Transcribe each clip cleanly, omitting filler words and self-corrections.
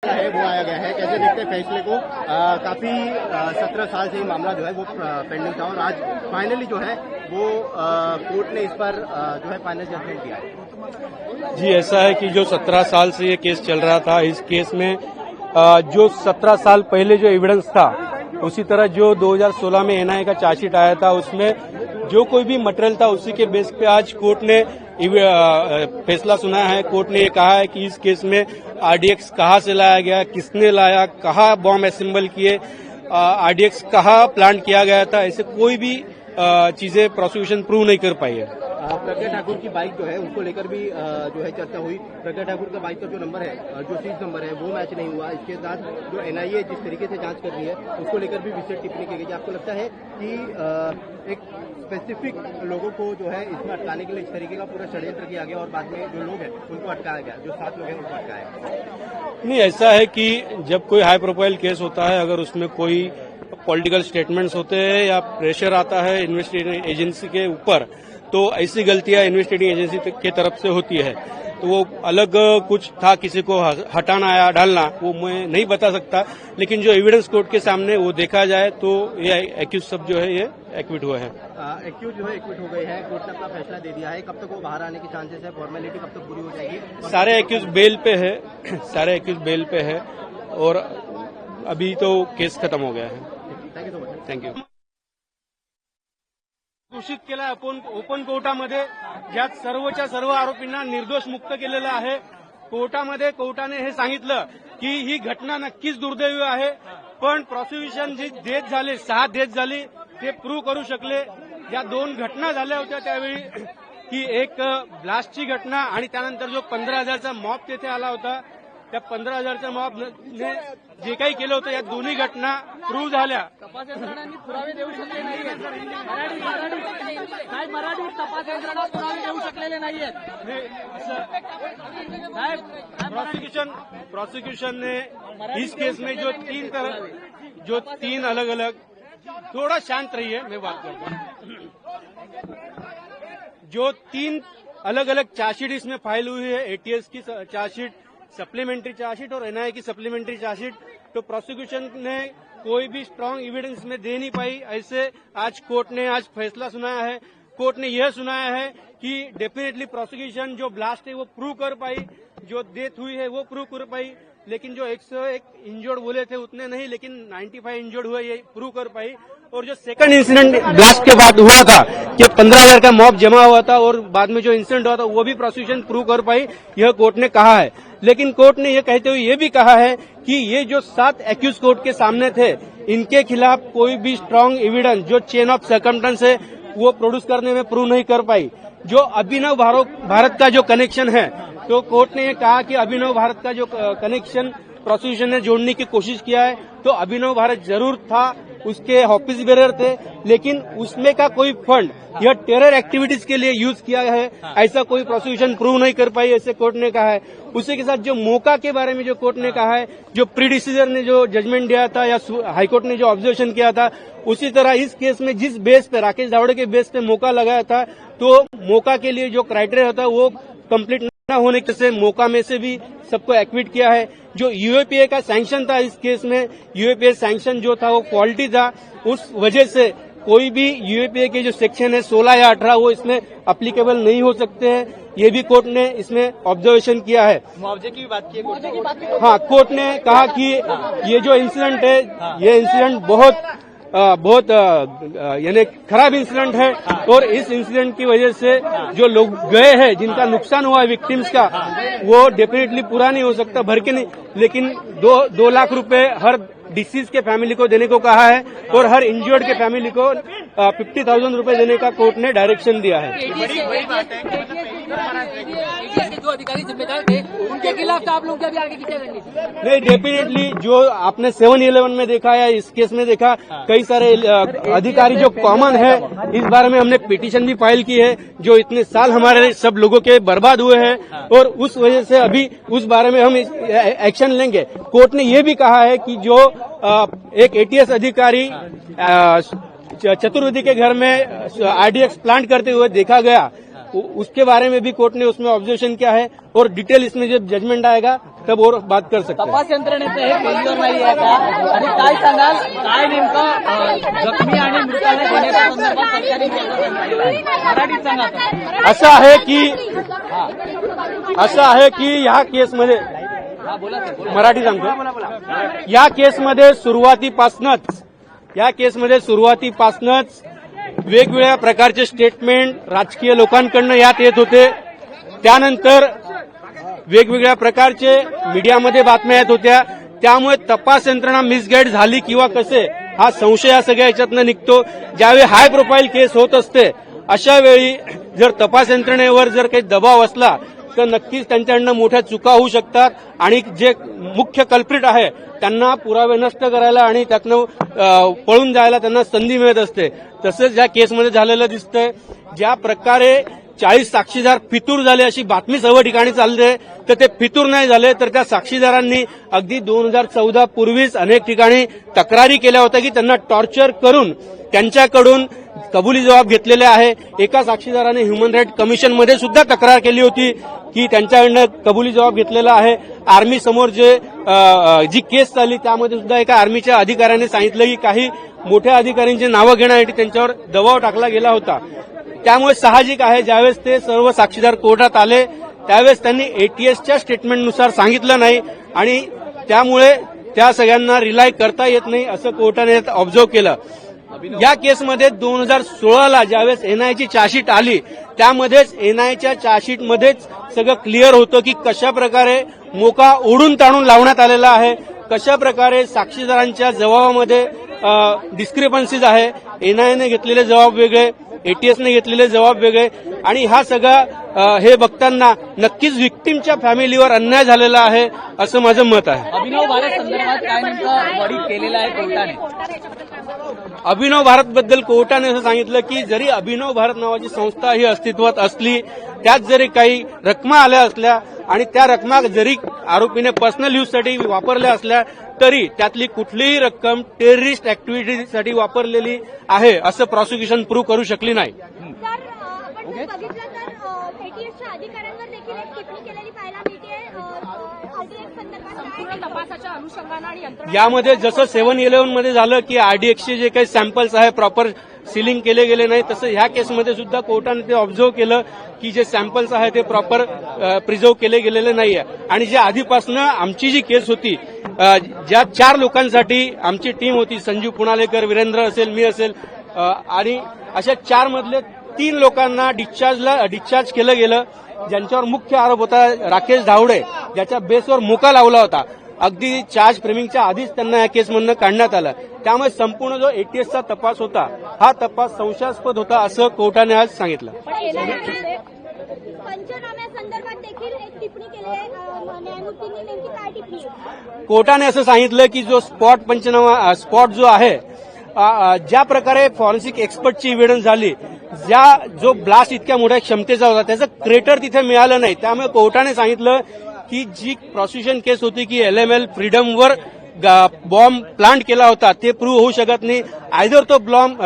है वो आया गया है। कैसे देखते हैं फैसले को? काफी 17 साल से ये मामला जो है वो पेंडिंग था और आज फाइनली जो है वो कोर्ट ने इस पर जो है फाइनल जजमेंट दिया है। जी, ऐसा है कि जो 17 साल से ये केस चल रहा था, इस केस में जो 17 साल पहले जो एविडेंस था, उसी तरह जो 2016 में एनआईए का चार्जशीट आया था, उसमें जो कोई भी मटेरियल था उसी के बेस पे आज कोर्ट ने फैसला सुनाया है। कोर्ट ने ये कहा है कि इस केस में आरडीएक्स कहाँ से लाया गया, किसने लाया, कहाँ बॉम्ब असेंबल किए, आरडीएक्स कहाँ प्लांट किया गया था, ऐसे कोई भी चीजें प्रोसिक्यूशन प्रूव नहीं कर पाई है। प्रज्ञा ठाकुर की बाइक जो है उसको लेकर भी जो है चर्चा हुई। प्रज्ञा ठाकुर का बाइक का जो नंबर है, जो सीज नंबर है, वो मैच नहीं हुआ। इसके साथ जो एनआईए जिस तरीके से जांच कर रही है उसको लेकर भी विशेष टिप्पणी की गई। आपको लगता है कि एक स्पेसिफिक लोगों को जो है इसमें अटकाने के लिए इस तरीके का पूरा षड्यंत्र किया गया और बाद में जो लोग हैं उनको अटकाया गया, जो 7 लोग हैं उनको अटकाया गया? नहीं, ऐसा है कि जब कोई हाई प्रोफाइल केस होता है, अगर उसमें कोई पॉलिटिकल स्टेटमेंट्स होते हैं या प्रेशर आता है इन्वेस्टिगेटिंग एजेंसी के ऊपर, तो ऐसी गलतियां इन्वेस्टिगेटिंग एजेंसी की तरफ से होती है। तो वो अलग कुछ था, किसी को हटाना या डालना, वो मैं नहीं बता सकता, लेकिन जो एविडेंस कोर्ट के सामने वो देखा जाए तो ये एक्यूज सब जो है ये एक्विट हुए हैं। एक्यूज जो है एक्विट हो गए हैं, कोर्ट ने अपना फैसला दे दिया है। कब तक वो बाहर आने के चांसेस है? फॉर्मेलिटी कब तक पूरी हो जाएगी? सारे एक्यूज बेल पे है, सारे एक्यूज बेल पे है और अभी तो केस खत्म हो गया है। Thank you so much. थँक्यू। घोषित केला ओपन कोर्टामध्ये, ज्यात सर्वच्या सर्व आरोपींना निर्दोष मुक्त केलेलं आहे। कोर्टाने हे सांगितलं की ही घटना नक्कीच दुर्दैवी आहे, पण प्रॉसिक्युशन जी डेथ झाली, 6 डेथ झाली, ते प्रूव्ह करू शकले। ज्या 2 घटना झाल्या होत्या त्यावेळी, की एक ब्लास्टची घटना आणि त्यानंतर जो 15,000चा मॉब तेथे आला होता, त्या 15,000च्या मॉबने जे काही केलं होतं, या दोन्ही घटना प्रूव्ह झाल्या। तपास यंत्रणांनी पुरावे देऊ शकले नाहीयेत। मराठी तपास यंत्रणा पुरावे देऊ शकलेले नाहीयेत। प्रोसिक्यूशन ने इस केस में जो तीन अलग अलग, थोड़ा शांत रहिए, मैं बात करता हूँ। जो 3 अलग अलग चार्जशीट इसमें फाइल हुई है, एटीएस की चार्जशीट, सप्लीमेंट्री चार्जशीट और एनआईए की सप्लीमेंट्री चार्जशीट, तो प्रोसिक्यूशन ने कोई भी स्ट्रांग एविडेंस में दे नहीं पाई। ऐसे आज कोर्ट ने आज फैसला सुनाया है। कोर्ट ने यह सुनाया है कि डेफिनेटली प्रोसिक्यूशन जो ब्लास्ट है वो प्रूव कर पाई, जो डेथ हुई है वो प्रूव कर पाई, लेकिन जो 101 इंजर्ड बोले थे उतने नहीं, लेकिन 95 इंजर्ड हुए ये प्रूव कर पाई। और जो सेकंड इंसिडेंट ब्लास्ट के बाद हुआ था कि 15,000 का मॉब जमा हुआ था और बाद में जो इंसिडेंट हुआ था वो भी प्रोसिक्यूशन प्रूव कर पाई, यह कोर्ट ने कहा है। लेकिन कोर्ट ने यह कहते हुए ये भी कहा है कि ये जो 7 एक्यूज कोर्ट के सामने थे, इनके खिलाफ कोई भी स्ट्रांग एविडेंस, जो चेन ऑफ सर्कमस्टेंस है, वो प्रोड्यूस करने में प्रूव नहीं कर पाई। जो अभिनव भारत का जो कनेक्शन है, तो कोर्ट ने ये कहा कि अभिनव भारत का जो कनेक्शन प्रोसिक्यूशन ने जोड़ने की कोशिश किया है, तो अभिनव भारत जरूर था, उसके ऑफिस बेरर थे, लेकिन उसमें का कोई फंड यह टेरर एक्टिविटीज के लिए यूज किया है, ऐसा कोई प्रोसिक्यूशन प्रूव नहीं कर पाई, ऐसे कोर्ट ने कहा है। उसी के साथ जो मौका के बारे में जो कोर्ट ने कहा है, जो प्रीडिसीजर ने जो जजमेंट दिया था या हाईकोर्ट ने जो ऑब्जर्वेशन किया था, उसी तरह इस केस में जिस बेस पे राकेश धावड़े के बेस पे मौका लगाया था, तो मौका के लिए जो क्राइटेरिया होता है वो कंप्लीट न होने से मौका में से भी सबको एक्विट किया है। जो यूएपीए का सैंक्शन था इस केस में, यूएपीए सैंक्शन जो था वो फॉल्टी था, उस वजह से कोई भी यूएपीए के जो सेक्शन है 16 या 18 वो इसमें अप्लीकेबल नहीं हो सकते हैं। ये भी कोर्ट ने इसमें ऑब्जर्वेशन किया है। मुआवजे की भी बात की है। हाँ, कोर्ट ने कहा कि ये जो इंसिडेंट है, ये इंसिडेंट बहुत यानी खराब इंसिडेंट है और इस इंसिडेंट की वजह से जो लोग गए हैं, जिनका नुकसान हुआ है विक्टिम्स का, वो डेफिनेटली पूरा नहीं हो सकता, भर के नहीं, लेकिन 2 लाख रुपए हर डिसीज के फैमिली को देने को कहा है और हर इंजर्ड के फैमिली को 50,000 रुपए देने का कोर्ट ने डायरेक्शन दिया है। जो अधिकारी जिम्मेदार थे उनके खिलाफ आप लोग अभी आगे की क्या रणनीति? नहीं, डेफिनेटली जो आपने 7-11 में देखा या इस केस में देखा, कई सारे अधिकारी जो कॉमन है, इस बारे में हमने पिटीशन भी फाइल की है, जो इतने साल हमारे सब लोगों के बर्बाद हुए हैं और उस वजह से अभी उस बारे में हम एक्शन लेंगे। कोर्ट ने ये भी कहा है कि जो एक एटीएस अधिकारी चतुर्वेदी के घर में आरडीएक्स प्लांट करते हुए देखा गया, उसके बारे में भी कोर्ट ने उसमें ऑब्जर्वेशन किया है और डिटेल इसमें जब जजमेंट आएगा तब और बात कर सकते हैं. तपास यंत्रणेचं हे फेल्युअर नाही आहे का आणि काय सांगाल काय नेमकं जखमी आणि मृताला देण्याच्या संदर्भात सरकारी मराठीत सांगा आता. असं आहे की या केसमध्ये मराठी सांगतो. या केसमध्ये सुरुवातीपासूनच वेगवेगळ्या प्रकारचे स्टेटमेंट राजकीय लोकांकडनं यात येत होते. त्यानंतर वेगवेगळ्या प्रकारचे मीडियामध्ये बातम्या येत होत्या. त्यामुळे तपास यंत्रणा मिसगाईड झाली किंवा कसे हा संशय या सगळ्या याच्यातनं निघतो. ज्यावेळी हाय प्रोफाईल केस होत असते अशा वेळी जर तपास यंत्रणेवर जर काही दबाव असला तर नक्कीच त्यांच्याकडनं मोठ्या चुका होऊ शकतात आणि जे मुख्य कल्प्रिट आहे त्यांना पुरावे नष्ट करायला आणि त्यातनं पळून जायला त्यांना संधी मिळत असते. तसंच या केसमध्ये झालेलं दिसतंय. ज्या प्रकारे 40 साक्षीदार फितूर झाले अशी बातमी सर्व ठिकाणी चालते तर ते फितूर नाही झाले तर त्या साक्षीदारांनी अगदी 2014 पूर्वीच अनेक ठिकाणी तक्रारी केल्या होत्या की त्यांना टॉर्चर करून त्यांच्याकडून कबुली जबाब घेतलेले आहे. एका साक्षीदाराने ह्युमन राईट कमिशनमध्ये सुद्धा तक्रार केली होती की त्यांच्याकडनं कबुली जबाब घेतलेला आहे. आर्मी समोर जी केस चालली त्यामध्ये सुद्धा एका आर्मीच्या अधिकाऱ्याने सांगितलं की काही मोठ्या अधिकाऱ्यांची नावं घेण्यासाठी त्यांच्यावर दबाव टाकला गेला होता. त्यामुळे साहजिक आहे ज्यावेळेस ते सर्व साक्षीदार कोर्टात आले त्यावेळेस त्यांनी एटीएसच्या स्टेटमेंटनुसार सांगितलं नाही आणि त्यामुळे त्या सगळ्यांना रिलाय करता येत नाही असं कोर्टाने ऑब्झर्व्ह केलं. या केसमध्ये 2016ला ज्यावेळेस एनआयची चार्जशीट आली त्यामध्येच एनआयच्या चार्जशीटमध्येच सगळं क्लिअर होतं की कशा प्रकारे मोका ओढून ताणून लावण्यात आलेला आहे, कशा प्रकारे साक्षीदारांच्या जबाबामध्ये डिस्क्रिपन्सीज आहे. एनआयने घेतलेले जबाब वेगळे, एटीएसने घेतलेले जबाब वेगळे आणि हा सगळा हे बघताना नक्कीच व्हिक्टीमच्या फॅमिलीवर अन्याय झालेला आहे असं माझं मत आहे. अभिनव भारत संदर्भात काय नेमकं वडील केलेलं आहे कोर्टाने. अभिनव भारतबद्दल कोर्टाने असं सांगितलं की जरी अभिनव भारत नावाची संस्था ही अस्तित्वात असली त्यात जरी काही रकमा आल्या असल्या आणि त्या रकमा जरी आरोपीने पर्सनल यूजसाठी वापरल्या असल्या तरी त्यातली कुठलीही रक्कम टेररिस्ट ऍक्टिव्हिटीसाठी वापरलेली आहे असं प्रॉसिक्युशन प्रूव्ह करू शकली नाही. अधिकाऱ्यांवर देखील एक टिप्पणी केलेली पाहायला मिळते. तपासाच्या अनुषंगाने आणि यामध्ये जसं 7-11 मध्ये झालं की आरडीएक्सचे जे काही सॅम्पल्स आहे प्रॉपर सिलिंग केले गेले नाही तसं ह्या केसमध्ये सुद्धा कोर्टाने ते ऑब्झर्व्ह केलं की जे सॅम्पल्स आहे ते प्रॉपर प्रिझर्व्ह केले गेलेले नाहीये. आणि जे आधीपासून आमची जी केस होती ज्या 4 लोकांसाठी आमची टीम होती, संजीव पुणालेकर, वीरेंद्र असेल, मी असेल आणि अशा 4 मधले 3 लोकांना डिस्चार्ज केलं गेलं. ज्यांच्यावर मुख्य आरोप होता राकेश धावडे ज्याच्या बेसवर मोका लावला होता. अगदी चार्ज फ्रेमिंगच्या आधीच त्यांना या केसमधनं काढण्यात आलं. त्यामुळे संपूर्ण जो एटीएसचा तपास होता हा तपास संशयास्पद होता असं कोर्टाने आज सांगितलं. पंचनाम्यासंदर्भात देखील एक टिप्पणी केली आहे न्यायमूर्तींनी. नेमकी काय टिप्पणी? कोर्टाने असं सांगितलं की जो स्पॉट जो आहे ज्या प्रकारे फॉरेन्सिक एक्सपर्टची एव्हिडन्स झाली, जो ब्लास्ट इतक्या मोठ्या क्षमतेचा होता त्याचं क्रेटर तिथे मिळालं नाही. त्यामुळे कोर्टाने सांगितलं की जी प्रॉसिक्युशन केस होती की एलएमएल फ्रीडमवर बॉम्ब प्लांट केला होता ते प्रूव्ह होऊ शकत नाही. आयदर तो बॉम्ब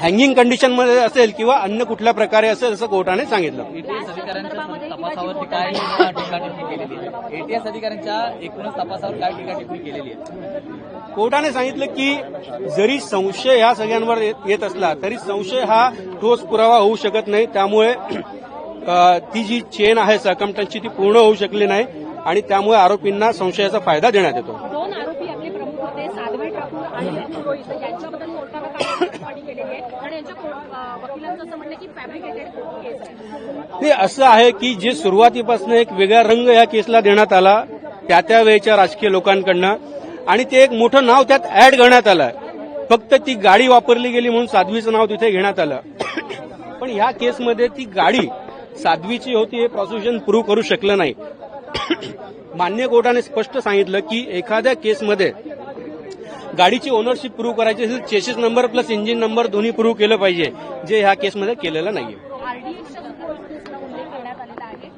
हँगिंग कंडिशनमध्ये असेल किंवा अन्य कुठल्या प्रकारे असेल असं कोर्टाने सांगितलं. एटीएस अधिकाऱ्यांच्या तपासावरती काय टीका-टिप्पणी केलेली आहे? एटीएस अधिकाऱ्यांच्या एकूणच तपासावर काय टीका-टिप्पणी केलेली आहे? कोर्टाने सांगितलं की जरी संशय ह्या सगळ्यांवर येत असला तरी संशय हा ठोस पुरावा होऊ शकत नाही. त्यामुळे ती जी चेन आहे सर्कमस्टन्सची ती पूर्ण होऊ शकली नाही आणि त्यामुळे आरोपींना संशयाचा फायदा देण्यात येतो. 2 आरोपी आपले प्रमुख होते साध्वी ठाकूर आणि रोहित यांच्याबद्दल कोर्टानं काय टिप्पणी केलेली आहे आणि यांच्या वकिलांचं असं म्हणलं की फॅब्रिकेटेड केस आहे. ते असं आहे की जे सुरुवातीपासून एक वेगळा रंग या केसला देण्यात आला त्या वेळेच्या राजकीय लोकांकडनं आणि ते एक मोठं नाव त्यात ऍड करण्यात आलं. फक्त ती गाडी वापरली गेली म्हणून साध्वीचं नाव तिथे घेण्यात आलं. पण ह्या केसमध्ये ती गाडी साध्वीची होती हे प्रॉसिक्युशन प्रूव्ह करू शकलं नाही. मान्य कोर्टाने स्पष्ट सांगितलं की एखाद्या केसमध्ये गाडीची ओनरशिप प्रूव्ह करायची असेल chassis number plus engine number दोन्ही प्रूव्ह केलं पाहिजे, जे ह्या केसमध्ये केलेलं नाहीये. आरडीएक्सचा उल्लेख करण्यात आलेला आहे.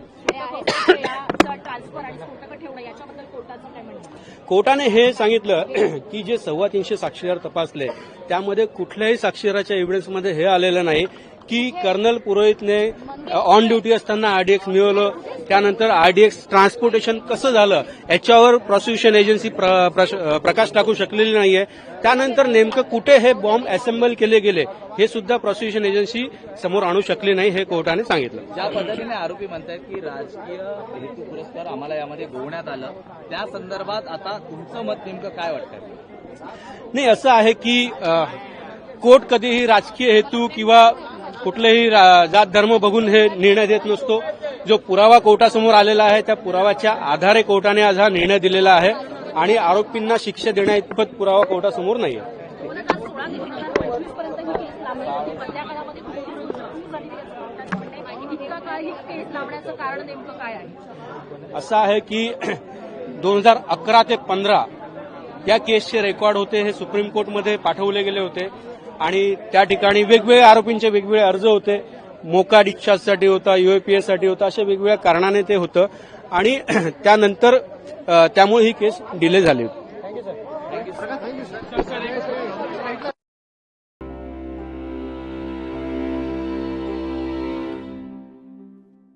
ट्रान्सफर आणि स्फोटकं ठेवणं याच्याबद्दल कोर्टाचं काय म्हणणं? कोर्टाने हे सांगितलं की जे 325 साक्षीदार तपासले त्यामध्ये कुठल्याही साक्षीदाराच्या एव्हिडन्समध्ये हे आलेलं नाही की कर्नल पुरोहितने ऑन ड्युटी असताना आरडीएक्स मिळवलं, त्यानंतर आरडीएक्स ट्रान्सपोर्टेशन कसं झालं याच्यावर प्रॉसिक्युशन एजन्सी प्रकाश टाकू शकलेली नाहीये. त्यानंतर नेमकं कुठे हे बॉम्ब असेंबल केले गेले हे सुद्धा प्रॉसिक्युशन एजन्सी समोर आणू शकली नाही, हे कोर्टाने सांगितलं. ज्या पद्धतीने आरोपी म्हणतात की राजकीय हेतू पुरस्कार आम्हाला यामध्ये गोवण्यात आलं, त्या संदर्भात आता तुमचं मत नेमकं काय वाटतं? नाही, असं आहे की कोर्ट कधीही राजकीय हेतू किंवा कुठलेही जात धर्म बघून हे निर्णय देत नसतो. जो पुरावा कोर्टासमोर आलेला आहे त्या पुराव्याच्या आधारे कोर्टाने आज हा निर्णय दिलेला आहे आणि आरोपींना शिक्षा देण्याइतपत पुरावा कोर्टासमोर नाही आहे. 2016 ते 2025 पर्यंत ही केस लांबली होती. मधल्या काळामध्ये कुठेतरी सुरू झालेली असं म्हणणं. इतका काळ ही केस लांबण्याचं कारण नेमकं काय आहे? असं आहे की 2011 ते 15 या केसचे रेकॉर्ड होते, हे सुप्रीम कोर्टमध्ये पाठवले गेले होते आणि त्या ठिकाणी वेगवेगळ्या आरोपींचे वेगवेगळे अर्ज होते. मोका डिस्चार्जसाठी होता, यूएपीएसाठी होता, अशा वेगवेगळ्या कारणाने ते होतं आणि त्यानंतर त्यामुळे ही केस डिले झाली होती.